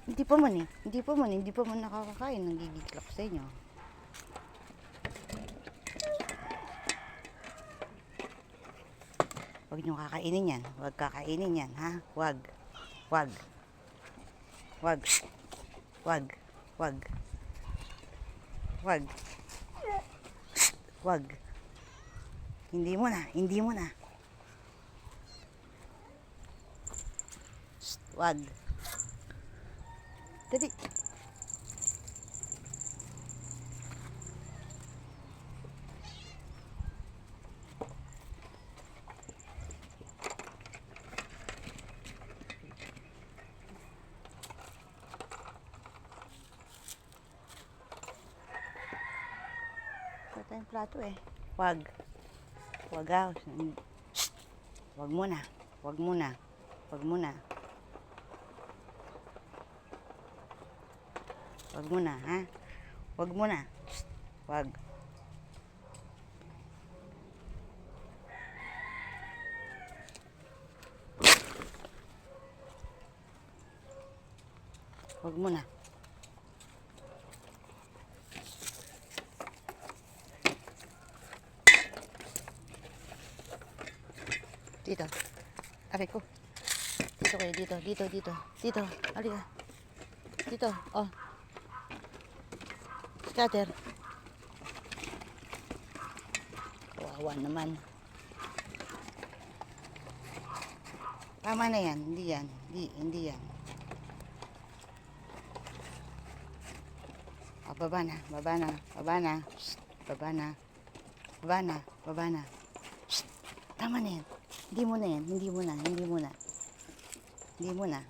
Hindi pa man eh. Hindi pa man nakakakain. Nangigiglak sa inyo. Huwag nyo kakainin yan. Huwag kakainin yan, ha? Huwag. Huwag. Huwag. Huwag. Huwag. Huwag. Huwag. Hindi mo na. Hindi mo na. Huwag. Dali. Wala tayong plato eh. Huwag. Huwag ah. Huwag muna. Huwag muna. Huwag muna. Huwag muna, ha? Huwag muna. Huwag. Huwag muna. Dito. Aray ko. Dito kayo, dito. Dito. Halika. Dito. Oh. Scatter. Kawawa naman. Tama na yan. Hindi yan. Hindi yan. Oh, baba na. Shh, baba na. Shh, tama na yan. Hindi mo na.